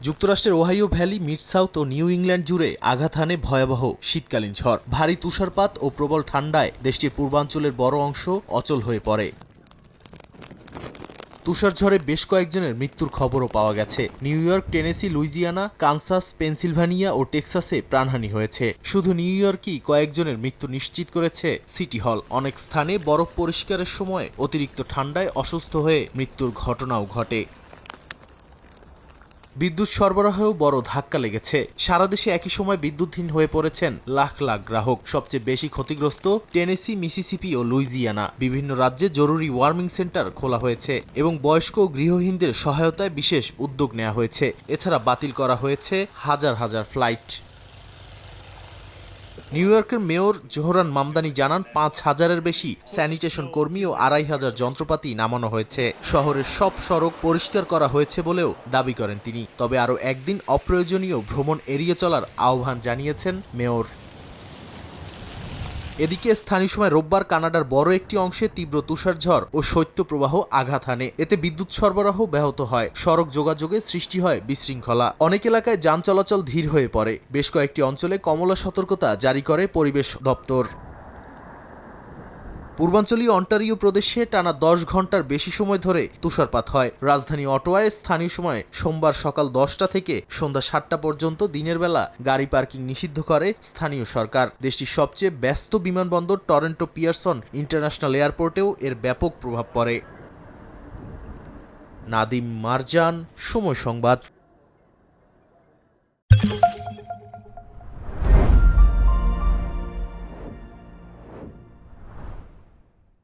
যুক্তরাষ্ট্রের Ohio valley, mid south ও new England জুড়ে আঘাত হানে ভয়াবহ শীতকালীন ঝড়। ভারী তুষারপাত ও প্রবল ঠান্ডায় দেশটির পূর্বাঞ্চলের বড় অংশ অচল হয়ে পড়ে। তুষারঝড়ে বেশ কয়েকজনের মৃত্যুর খবরও পাওয়া গেছে। New York, Tennessee, Louisiana, Kansas, Pennsylvania ও টেক্সাসে প্রাণহানি হয়েছে। শুধু নিউ ইয়র্কই কয়েকজনের মৃত্যু নিশ্চিত করেছে সিটি হল। অনেক স্থানে বরফ পরিষ্কারের সময় অতিরিক্ত ঠান্ডায় অসুস্থ হয়ে মৃত্যুর ঘটনাও ঘটে। বিদ্যুৎ সরবরাহেও বড় ধাক্কা লেগেছে। সারা দেশে একই সময় বিদ্যুৎহীন হয়ে পড়েছেন লাখ লাখ গ্রাহক। সবচেয়ে বেশি ক্ষতিগ্রস্ত টেনেসি, মিসিসিপি ও লুইজিয়ানা। বিভিন্ন রাজ্যে জরুরি ওয়ার্মিং সেন্টার খোলা হয়েছে এবং বয়স্ক ও গৃহহীনদের সহায়তায় বিশেষ উদ্যোগ নেওয়া হয়েছে। এছাড়া বাতিল করা হয়েছে হাজার হাজার ফ্লাইট। নিউ ইয়র্কের মেয়র জোহরান মামদানি জানান, ৫,০০০-এর বেশি স্যানিটেশন কর্মী ও ২,৫০০ যন্ত্রপাতি নামানো হয়েছে। শহরের সব সড়ক পরিষ্কার করা হয়েছে বলেও দাবি করেন তিনি। তবে আরও একদিন অপ্রয়োজনীয় ভ্রমণ এড়িয়ে চলার আহ্বান জানিয়েছেন মেয়র। এদিকে স্থানীয় সময় রোববার কানাডার বড় একটি অংশে তীব্র তুষারঝড় ও শৈত্যপ্রবাহ আঘাত হানে। এতে বিদ্যুৎ সরবরাহ ব্যাহত হয়, সড়ক যোগাযোগে সৃষ্টি হয় বিশৃঙ্খলা। অনেক এলাকায় যান চলাচল ধীর হয়ে পড়ে। বেশ কয়েকটি অঞ্চলে কমলা সতর্কতা জারি করে পরিবেশ দপ্তর। পূর্বাঞ্চলীয় অন্টারিও প্রদেশে টানা ১০ ঘন্টার বেশি সময় ধরে তুষারপাত হয়। রাজধানী অটোয়ায় স্থানীয় সময় সোমবার সকাল ১০টা থেকে সন্ধ্যা ৭টা পর্যন্ত দিনের বেলা গাড়ি পার্কিং নিষিদ্ধ করে স্থানীয় সরকার। দেশটির সবচেয়ে ব্যস্ত বিমানবন্দর টরন্টো পিয়ারসন ইন্টারন্যাশনাল এয়ারপোর্টেও এর ব্যাপক প্রভাব পড়ে। নাদিম মারজান, সময় সংবাদ।